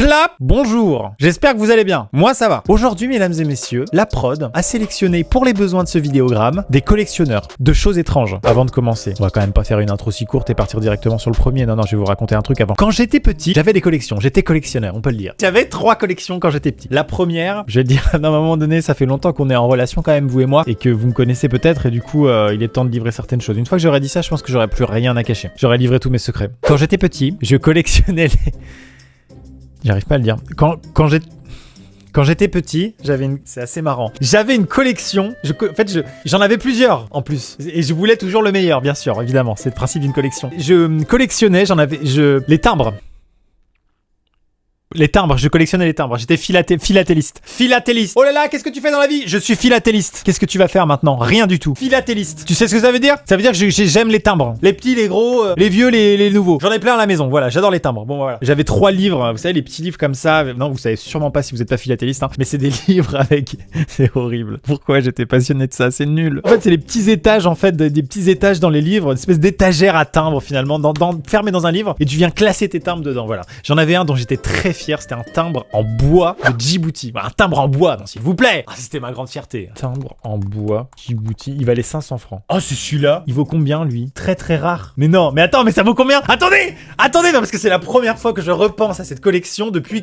Clap. Bonjour, j'espère que vous allez bien. Moi ça va. Aujourd'hui mesdames et messieurs, la prod a sélectionné pour les besoins de ce vidéogramme des collectionneurs de choses étranges. Avant de commencer, on va quand même pas faire une intro si courte et partir directement sur le premier. Non, je vais vous raconter un truc avant. Quand j'étais petit, j'avais des collections, j'étais collectionneur, on peut le dire. J'avais 3 collections quand j'étais petit. La première, je vais te dire, à un moment donné, ça fait longtemps qu'on est en relation quand même, vous et moi, et que vous me connaissez peut-être, et du coup, il est temps de livrer certaines choses. Une fois que j'aurais dit ça, je pense que j'aurais plus rien à cacher. J'aurais livré tous mes secrets. Quand j'étais petit, je collectionnais les... J'arrive pas à le dire. Quand j'étais petit, j'avais une... C'est assez marrant. J'avais une collection. J'en avais plusieurs en plus. Et je voulais toujours le meilleur, bien sûr, évidemment. C'est le principe d'une collection. Je collectionnais, les timbres. Les timbres, je collectionnais les timbres. J'étais philatéliste. Philatéliste. Oh là là, qu'est-ce que tu fais dans la vie? Je suis philatéliste. Qu'est-ce que tu vas faire maintenant? Rien du tout. Philatéliste. Tu sais ce que ça veut dire? Ça veut dire que j'aime les timbres. Les petits, les gros, les vieux, les nouveaux. J'en ai plein à la maison. Voilà, j'adore les timbres. Bon, voilà. J'avais 3 livres. Vous savez, les petits livres comme ça. Non, vous savez sûrement pas si vous êtes pas philatéliste, hein. Mais c'est des livres avec... C'est horrible. Pourquoi j'étais passionné de ça? C'est nul. En fait, c'est les petits étages, en fait, des petits étages dans les livres. Une espèce d'étagère à timbres, finalement, fermé dans un livre. Et tu viens classer tes timbres dedans. Voilà. J'en avais un dont j'étais très fier. C'était un timbre en bois de Djibouti. Un timbre en bois, non, s'il vous plaît. Ah, c'était ma grande fierté. Timbre en bois Djibouti. Il valait 500 francs. Oh, c'est celui-là. Il vaut combien, lui? Très très rare. Mais non, mais attends, mais ça vaut combien? Attendez, non, parce que c'est la première fois que je repense à cette collection depuis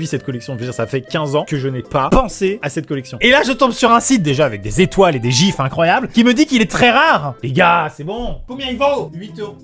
cette collection. Je veux dire, ça fait 15 ans que je n'ai pas pensé à cette collection. Et là, je tombe sur un site déjà avec des étoiles et des gifs incroyables qui me dit qu'il est très rare. Les gars, c'est bon. Combien il vaut? 8 euros.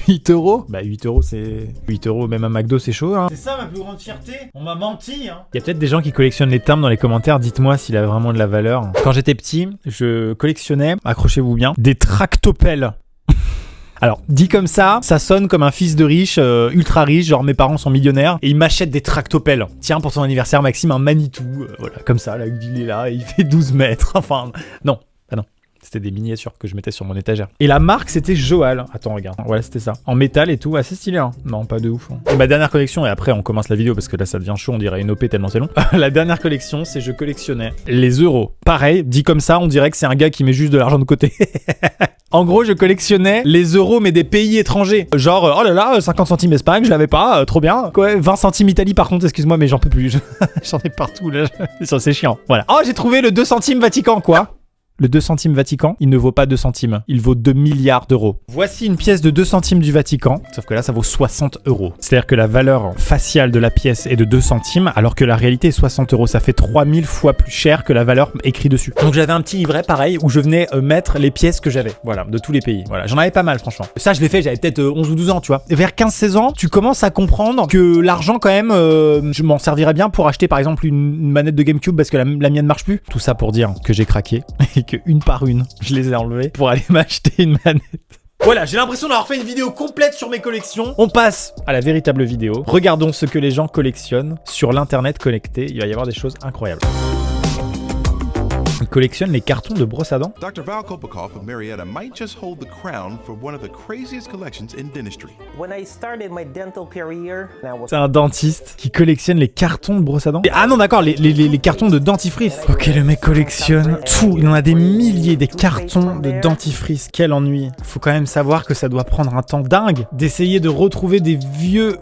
8 euros? Bah 8 euros c'est... 8 euros même à McDo c'est chaud hein. C'est ça ma plus grande fierté. On m'a menti hein. Il y a peut-être des gens qui collectionnent les timbres dans les commentaires. Dites-moi s'il a vraiment de la valeur. Quand j'étais petit, je collectionnais, accrochez-vous bien, des tractopelles. Alors, dit comme ça sonne comme un fils de riche, ultra riche, genre mes parents sont millionnaires, et ils m'achètent des tractopelles. Tiens, pour ton anniversaire Maxime, un Manitou, voilà, comme ça, là, il est là, il fait 12 mètres, enfin, non. C'était des miniatures que je mettais sur mon étagère. Et la marque, c'était Joal. Attends, regarde. Voilà, c'était ça. En métal et tout, assez stylé, hein. Non, pas de ouf. Hein. Et ma dernière collection, et après, on commence la vidéo parce que là, ça devient chaud, on dirait une OP tellement c'est long. La dernière collection, c'est je collectionnais les euros. Pareil, dit comme ça, on dirait que c'est un gars qui met juste de l'argent de côté. En gros, je collectionnais les euros, mais des pays étrangers. Genre, oh là là, 50 centimes Espagne, je l'avais pas, trop bien. Quoi, 20 centimes Italie, par contre, excuse-moi, mais j'en peux plus. J'en ai partout, là. C'est chiant. Voilà. Oh, j'ai trouvé le 2 centimes Vatican, quoi. Le 2 centimes Vatican, il ne vaut pas 2 centimes. Il vaut 2 milliards d'euros. Voici une pièce de 2 centimes du Vatican, sauf que là, ça vaut 60 euros. C'est-à-dire que la valeur faciale de la pièce est de 2 centimes, alors que la réalité est 60 euros. Ça fait 3000 fois plus cher que la valeur écrite dessus. Donc j'avais un petit livret, pareil, où je venais mettre les pièces que j'avais. Voilà, de tous les pays. Voilà, j'en avais pas mal, franchement. Ça, je l'ai fait, j'avais peut-être 11 ou 12 ans, tu vois. Et vers 15-16 ans, tu commences à comprendre que l'argent, quand même, je m'en servirais bien pour acheter, par exemple, une manette de GameCube parce que la mienne marche plus. Tout ça pour dire que j'ai craqué. Que une par une, je les ai enlevés pour aller m'acheter une manette. Voilà, j'ai l'impression d'avoir fait une vidéo complète sur mes collections. On passe à la véritable vidéo. Regardons ce que les gens collectionnent sur l'internet connecté. Il va y avoir des choses incroyables. Ils collectionnent les cartons de brosse à dents. Dr. Val Kopikoff of Marietta might just hold the crown for one of the craziest collections in dentistry. When I started my dental career, c'est un dentiste qui collectionne les cartons de brosse à dents. Ah non, d'accord, les cartons de dentifrice. Ok, le mec collectionne tout. Il en a des milliers, des cartons de dentifrice. Quel ennui. Faut quand même savoir que ça doit prendre un temps dingue d'essayer de retrouver des vieux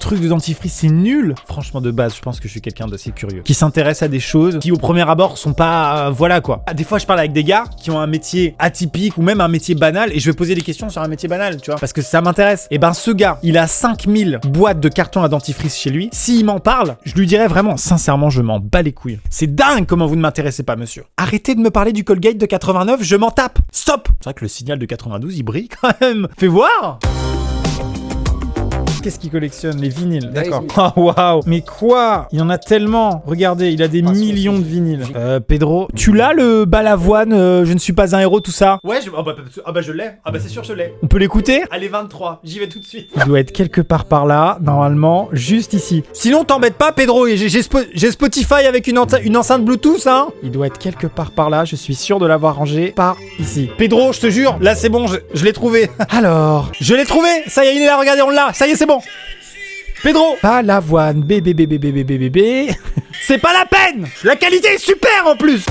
trucs de dentifrice. C'est nul. Franchement, de base, je pense que je suis quelqu'un d'assez curieux, qui s'intéresse à des choses qui, au premier abord, sont pas... voilà quoi. Des fois je parle avec des gars qui ont un métier atypique ou même un métier banal et je vais poser des questions sur un métier banal, tu vois, parce que ça m'intéresse. Et ben ce gars, il a 5000 boîtes de cartons à dentifrice chez lui. S'il m'en parle, je lui dirais vraiment, sincèrement, je m'en bats les couilles. C'est dingue comment vous ne m'intéressez pas, monsieur. Arrêtez de me parler du Colgate de 89, je m'en tape. Stop. C'est vrai que le signal de 92, il brille quand même. Fais voir. Qu'est-ce qu'il collectionne? Les vinyles, d'accord. Oh waouh. Mais quoi? Il y en a tellement. Regardez, il a des millions de vinyles. Pedro, tu l'as le Balavoine, je ne suis pas un héros, tout ça? Ouais, je l'ai. Ah bah c'est sûr, je l'ai. On peut l'écouter? Allez, 23, j'y vais tout de suite. Il doit être quelque part par là, normalement, juste ici. Sinon, t'embête pas, Pedro, j'ai Spotify avec une enceinte Bluetooth, hein. Il doit être quelque part par là, je suis sûr de l'avoir rangé par ici. Pedro, je te jure, là c'est bon, je l'ai trouvé. Alors, je l'ai trouvé. Ça y est, il est là, regardez, on l'a. Ça y est, c'est bon. Pedro, Balavoine, bébé. C'est pas la peine. La qualité est super en plus.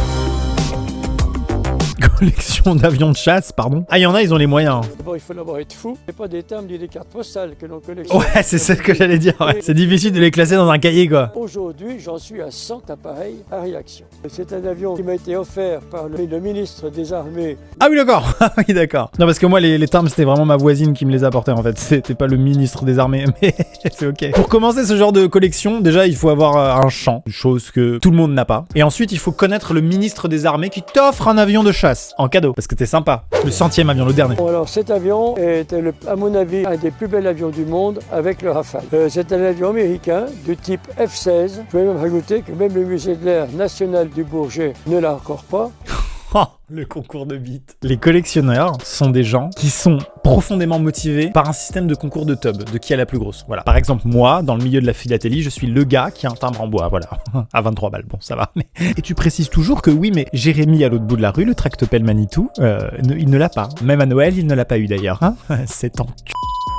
collection d'avions de chasse, pardon. Ah, il y en a, ils ont les moyens. D'abord, il faut d'abord être fou. C'est pas des timbres ni des cartes postales que l'on collectionne. Ouais, c'est ce que j'allais dire. Ouais. C'est difficile de les classer dans un cahier, quoi. Aujourd'hui, j'en suis à 100 appareils à réaction. C'est un avion qui m'a été offert par le ministre des Armées. Ah oui, d'accord. Ah oui, d'accord. Non, parce que moi, les timbres, c'était vraiment ma voisine qui me les apportait, en fait. C'était pas le ministre des Armées, mais c'est ok. Pour commencer ce genre de collection, déjà, il faut avoir un champ, chose que tout le monde n'a pas. Et ensuite, il faut connaître le ministre des Armées qui t'offre un avion de chasse en cadeau, parce que t'es sympa. Le 100e avion, le dernier. Bon, alors cet avion est, à mon avis, un des plus bels avions du monde avec le Rafale. C'est un avion américain de type F-16. Je vais même rajouter que même le musée de l'air national du Bourget ne l'a encore pas. Oh, le concours de bits. Les collectionneurs sont des gens qui sont profondément motivés par un système de concours de tub, de qui a la plus grosse. Voilà. Par exemple, moi, dans le milieu de la philatélie, je suis le gars qui a un timbre en bois, voilà. À 23 balles, bon, ça va. Mais... Et tu précises toujours que oui, mais Jérémy, à l'autre bout de la rue, le tractopelle Manitou, il ne l'a pas. Même à Noël, il ne l'a pas eu d'ailleurs. Hein. C'est en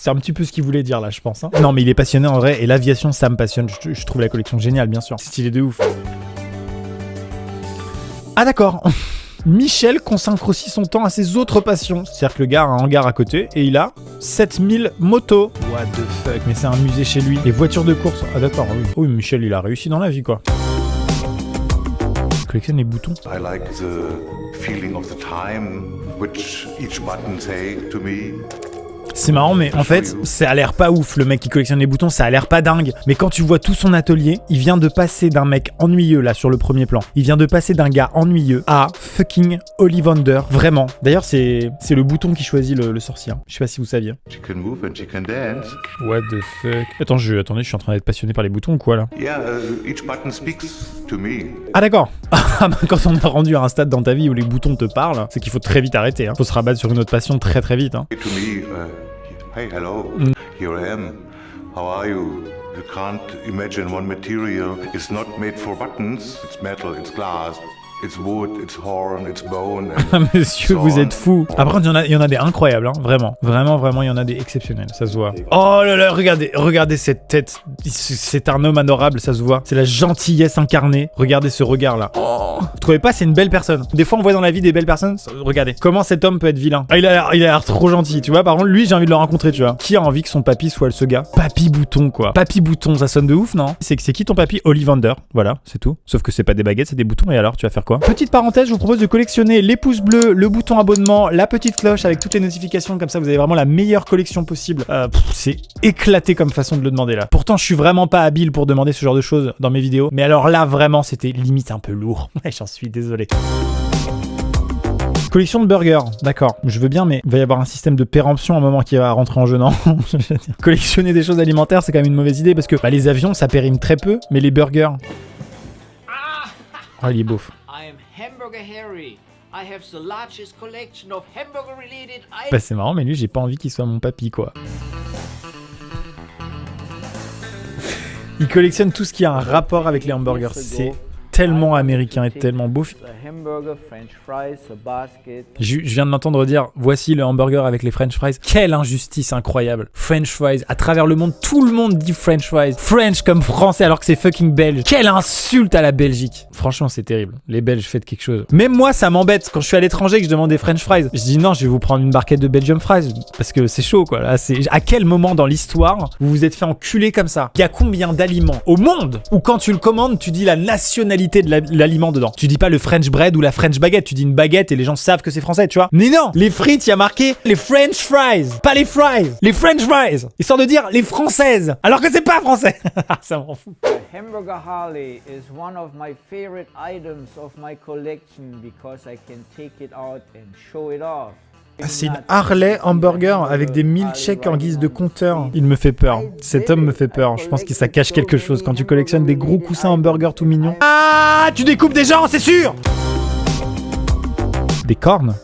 C'est un petit peu ce qu'il voulait dire là, je pense. Hein. Non, mais il est passionné en vrai, et l'aviation, ça me passionne. Je trouve la collection géniale, bien sûr. C'est stylé de ouf. Ah d'accord. Michel consacre aussi son temps à ses autres passions. C'est-à-dire que le gars a un hangar à côté et il a 7000 motos. What the fuck, mais c'est un musée chez lui. Les voitures de course. Ah d'accord, oui. Oui, Michel, il a réussi dans la vie, quoi. Il collectionne les boutons. I like the feeling of the time which each button say to me. C'est marrant, mais en fait, ça a l'air pas ouf, le mec qui collectionne les boutons, ça a l'air pas dingue. Mais quand tu vois tout son atelier, il vient de passer d'un mec ennuyeux, là, sur le premier plan. Il vient de passer d'un gars ennuyeux à fucking Ollivander. Vraiment. D'ailleurs, c'est le bouton qui choisit le sorcier. Je sais pas si vous saviez. She can move and she can dance. What the fuck. Attendez, je suis en train d'être passionné par les boutons ou quoi, là? Yeah, each button speaks to me. Ah d'accord. Quand on est rendu à un stade dans ta vie où les boutons te parlent, c'est qu'il faut très vite arrêter. Hein. Faut se rabattre sur une autre passion très très vite. Hein. To me, hey, hello, here I am. How are you? You can't imagine one material is not made for buttons. It's metal, it's glass. It's wood, it's horn, it's bone. Monsieur, vous êtes fou. Après, il y en a des incroyables, hein, vraiment. Vraiment, il y en a des exceptionnels, ça se voit. Oh là là, regardez cette tête. C'est un homme adorable, ça se voit. C'est la gentillesse incarnée. Regardez ce regard-là. Oh, vous trouvez pas, c'est une belle personne. Des fois, on voit dans la vie des belles personnes. Regardez, comment cet homme peut être vilain. Ah, il a l'air trop gentil, tu vois. Par contre, lui, j'ai envie de le rencontrer, tu vois. Qui a envie que son papy soit ce gars? Papy Bouton, quoi. Papy Bouton, ça sonne de ouf, non? C'est qui ton papy? Ollivander. Voilà, c'est tout. Sauf que c'est pas des baguettes, c'est des boutons. Et alors, tu vas faire quoi? Petite parenthèse, je vous propose de collectionner les pouces bleus, le bouton abonnement, la petite cloche avec toutes les notifications, comme ça vous avez vraiment la meilleure collection possible. C'est éclaté comme façon de le demander là. Pourtant je suis vraiment pas habile pour demander ce genre de choses dans mes vidéos, mais alors là vraiment c'était limite un peu lourd. J'en suis désolé. Collection de burgers, d'accord, je veux bien, mais il va y avoir un système de péremption à un moment qui va rentrer en jeu, non? Collectionner des choses alimentaires, c'est quand même une mauvaise idée, parce que les avions, ça périme très peu, mais les burgers... Oh, il est beauf. I am Hamburger Harry. I have the largest collection of hamburger-related items. Bah c'est marrant, mais lui, j'ai pas envie qu'il soit mon papy, quoi. Il collectionne tout ce qui a un rapport avec les hamburgers. C'est tellement américain et tellement beau. Je viens de m'entendre dire, voici le hamburger avec les French fries. Quelle injustice incroyable. French fries, à travers le monde, tout le monde dit French fries. French comme français alors que c'est fucking belge. Quelle insulte à la Belgique. Franchement, c'est terrible. Les Belges, faites quelque chose. Même moi, ça m'embête quand je suis à l'étranger et que je demande des French fries. Je dis non, je vais vous prendre une barquette de Belgium fries parce que c'est chaud, quoi. Là, à quel moment dans l'histoire vous vous êtes fait enculer comme ça? Il y a combien d'aliments au monde où quand tu le commandes, tu dis la nationalité de l'aliment dedans. Tu dis pas le French bread ou la French baguette, tu dis une baguette et les gens savent que c'est français, tu vois. Mais non, les frites, il y a marqué les French fries, pas les fries, les French fries, histoire de dire les françaises, alors que c'est pas français. Ça m'en fout. Hamburger Harley is one of my favorite items of my collection because I can take it out and show it off. C'est une Harley hamburger avec des milkshakes en guise de compteur. Il me fait peur. Cet homme me fait peur. Je pense que ça cache quelque chose quand tu collectionnes des gros coussins hamburger tout mignons. Ah, tu découpes des gens, c'est sûr. Des cornes.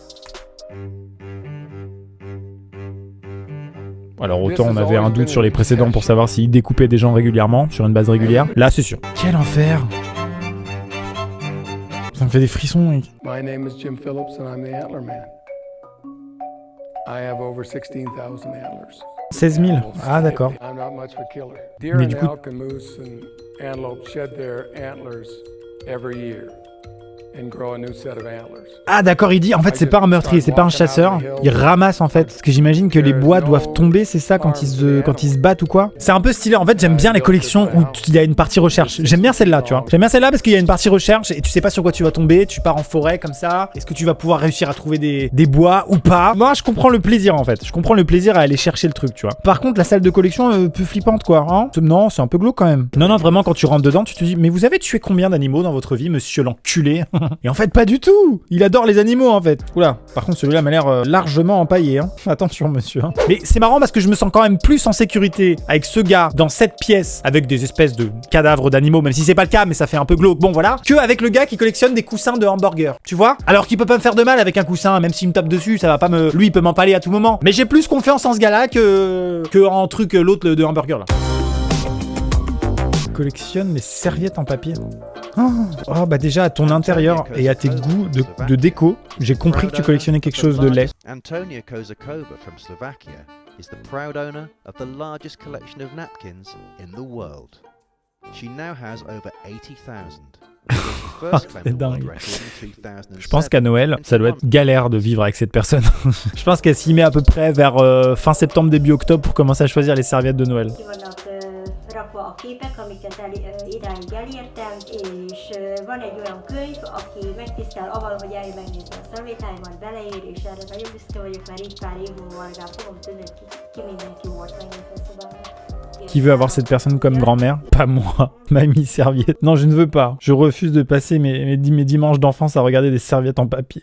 Alors autant on avait un doute sur les précédents pour savoir s'il découpait des gens régulièrement, sur une base régulière. Là c'est sûr. Quel enfer. Ça me fait des frissons, mec. My name is Jim Phillips and I'm the Antler Man. I have over 16,000 antlers. 16 000. Ah d'accord. I'm not much of a killer. Deer Mais and du coup... elk and moose and antelope shed their antlers every year. and grow a new set of antlers. Ah d'accord, il dit, en fait c'est pas un meurtrier, c'est pas un chasseur, il ramasse en fait, parce que j'imagine que les bois doivent tomber, c'est ça, quand ils se battent ou quoi. C'est un peu stylé, en fait j'aime bien les collections où il y a une partie recherche, j'aime bien celle-là, tu vois. J'aime bien celle-là parce qu'il y a une partie recherche et tu sais pas sur quoi tu vas tomber, tu pars en forêt comme ça, est-ce que tu vas pouvoir réussir à trouver des bois ou pas. Moi je comprends le plaisir en fait, je comprends le plaisir à aller chercher le truc, tu vois. Par contre la salle de collection un peu flippante quoi, hein. Non, c'est un peu glauque quand même. Non, vraiment quand tu rentres dedans, tu te dis, mais vous avez tué combien d'animaux dans votre vie, monsieur l'enculé? Et en fait pas du tout, il adore les animaux en fait. Oula, par contre celui-là m'a l'air largement empaillé, hein. Attention monsieur. Hein. Mais c'est marrant parce que je me sens quand même plus en sécurité avec ce gars dans cette pièce avec des espèces de cadavres d'animaux, même si c'est pas le cas, mais ça fait un peu glauque, bon voilà, que avec le gars qui collectionne des coussins de hamburger, tu vois. Alors qu'il peut pas me faire de mal avec un coussin, même s'il me tape dessus, ça va pas me... Lui il peut m'empaler à tout moment. Mais j'ai plus confiance en ce gars-là que en truc l'autre de hamburger là. Collectionne les serviettes en papier. Oh bah déjà à ton intérieur et à tes goûts de déco, j'ai compris que tu collectionnais quelque chose de laid. Antonia Kozakova from Slovakia is the proud owner of the largest collection of napkins in the world. She now has over 80,000. C'est dingue. Je pense qu'à Noël, ça doit être galère de vivre avec cette personne. Je pense qu'elle s'y met à peu près vers fin septembre, début octobre pour commencer à choisir les serviettes de Noël. rakva a képek, amiket idáig elértem, és van egy olyan könyv, aki megtisztel avval, hogy eljön megnézni a személytájban, beleér, és erre nagyon büszke vagyok, mert így pár év múlva legalább fogom tudni, ki mindenki volt megnézni a szobában. Qui veut avoir cette personne comme grand-mère? Pas moi. Mamie serviette. Non, je ne veux pas. Je refuse de passer mes dimanches d'enfance à regarder des serviettes en papier.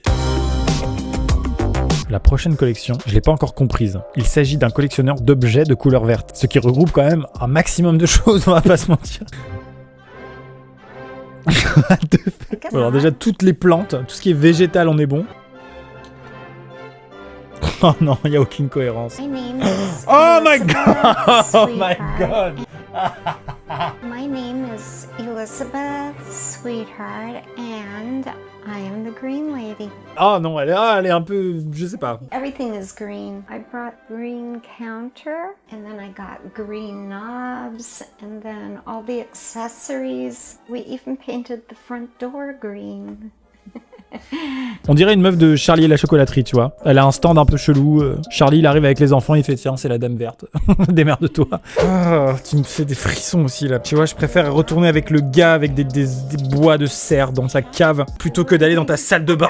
La prochaine collection, je l'ai pas encore comprise. Il s'agit d'un collectionneur d'objets de couleur verte, ce qui regroupe quand même un maximum de choses, on va pas se mentir. Alors déjà, toutes les plantes, tout ce qui est végétal, on est bon. Oh non, il n'y a aucune cohérence. Oh my god! Oh my god! My name is Elizabeth, sweetheart, and I am the green lady. Oh non, elle est un peu... je sais pas. Everything is green. I brought green counter, and then I got green knobs, and then all the accessories. We even painted the front door green. On dirait une meuf de Charlie et la chocolaterie, tu vois. Elle a un stand un peu chelou. Charlie, il arrive avec les enfants, il fait tiens, c'est la dame verte. Démerde-toi. Oh, tu me fais des frissons aussi là. Tu vois, je préfère retourner avec le gars avec des bois de serre dans sa cave plutôt que d'aller dans ta salle de bain.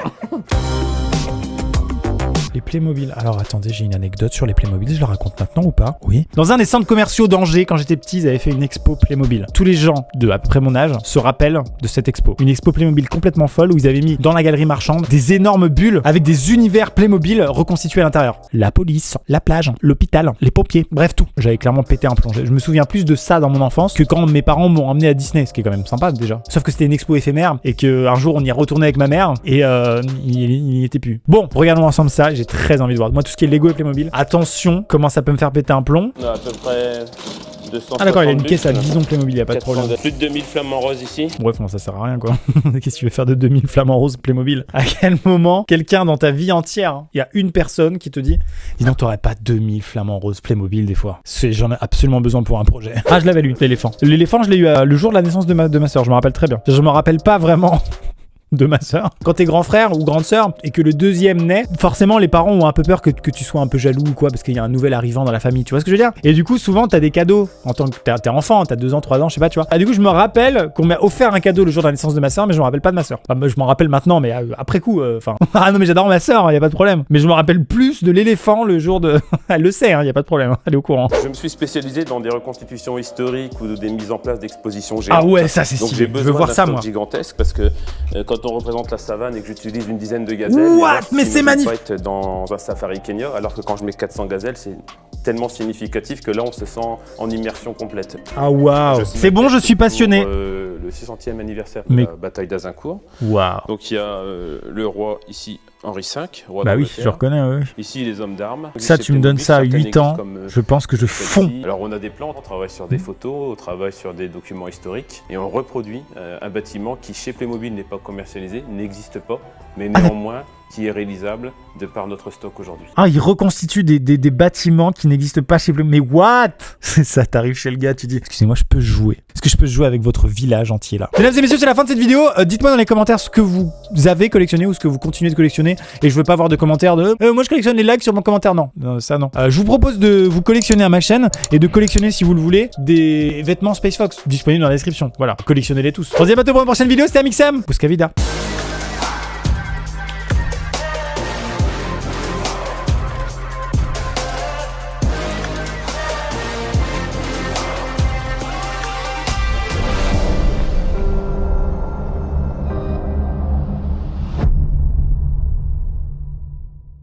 Les Playmobil. Alors attendez, j'ai une anecdote sur les Playmobil, je la raconte maintenant ou pas? Oui. Dans un des centres commerciaux d'Angers, quand j'étais petit, ils avaient fait une expo Playmobil. Tous les gens de à peu près mon âge se rappellent de cette expo. Une expo Playmobil complètement folle où ils avaient mis dans la galerie marchande des énormes bulles avec des univers Playmobil reconstitués à l'intérieur. La police, la plage, l'hôpital, les pompiers, bref tout. J'avais clairement pété un plomb. Je me souviens plus de ça dans mon enfance que quand mes parents m'ont emmené à Disney, ce qui est quand même sympa déjà. Sauf que c'était une expo éphémère et qu'un jour on y est retourné avec ma mère et il n'y était plus. Bon, regardons ensemble ça. J'ai très envie de voir. Moi, tout ce qui est Lego et Playmobil, attention, comment ça peut me faire péter un plomb. On a à peu près 200. Ah d'accord, il a une caisse à bison Playmobil, y a pas de problème. Plus de 2000 flamants roses ici. Bref, non, ça sert à rien quoi. Qu'est-ce que tu veux faire de 2000 flamants roses Playmobil? À quel moment, quelqu'un dans ta vie entière, il y a une personne qui te dit dis donc, t'aurais pas 2000 flamants roses Playmobil des fois? J'en ai absolument besoin pour un projet. Ah, je l'avais lu, l'éléphant. L'éléphant, je l'ai eu le jour de la naissance de ma soeur, je me rappelle très bien. Je me rappelle pas vraiment de ma sœur. Quand t'es grand frère ou grande sœur et que le deuxième naît, forcément les parents ont un peu peur que tu sois un peu jaloux ou quoi parce qu'il y a un nouvel arrivant dans la famille, tu vois ce que je veux dire? Et du coup souvent t'as des cadeaux en tant que t'es enfant, t'as 2 ans, 3 ans, je sais pas, tu vois. Ah, du coup je me rappelle qu'on m'a offert un cadeau le jour de la naissance de ma sœur, mais je me rappelle pas de ma sœur. Enfin, je m'en rappelle maintenant, mais après coup, enfin. Ah non mais j'adore ma sœur, y a pas de problème. Mais je me rappelle plus de l'éléphant le jour de... Elle le sait, y a pas de problème, elle est au courant. Je me suis spécialisé dans des reconstitutions historiques ou des mises en place d'expositions géantes. Ah ouais, ça c'est donc stylé. j'ai besoin je veux voir d'un ça stock moi. gigantesque parce que quand on représente la savane et que j'utilise une dizaine de gazelles, What? Mais c'est magnifique! Être dans un safari Kenya, alors que quand je mets 400 gazelles, c'est tellement significatif que là on se sent en immersion complète. Ah waouh! C'est bon, je suis passionné. Pour, le 600e anniversaire de la bataille d'Azincourt. Waouh! Donc il y a le roi ici, Henri V, roi Bah oui, d'Angleterre. je reconnais, oui. Ici les hommes d'armes. Ça, tu me donnes ça à 8 ans, je pense que je fonds. Alors on a des plans, on travaille sur des photos, on travaille sur des documents historiques et on reproduit un bâtiment qui chez Playmobil n'est pas commercialisé, n'existe pas, mais néanmoins qui est réalisable de par notre stock aujourd'hui. Ah, il reconstitue des bâtiments qui n'existent pas chez Bleu. Mais what? Ça, t'arrive chez le gars, tu dis, excusez-moi, je peux jouer. Est-ce que je peux jouer avec votre village entier là? Mesdames et messieurs, c'est la fin de cette vidéo. Dites-moi dans les commentaires ce que vous avez collectionné ou ce que vous continuez de collectionner. Et je veux pas avoir de commentaires de moi je collectionne les likes sur mon commentaire. Non, ça non. Je vous propose de vous collectionner à ma chaîne et de collectionner, si vous le voulez, des vêtements Space Fox disponibles dans la description. Voilà, collectionnez-les tous. On se dit à bientôt pour une prochaine vidéo. C'était Amixem. Busca vida.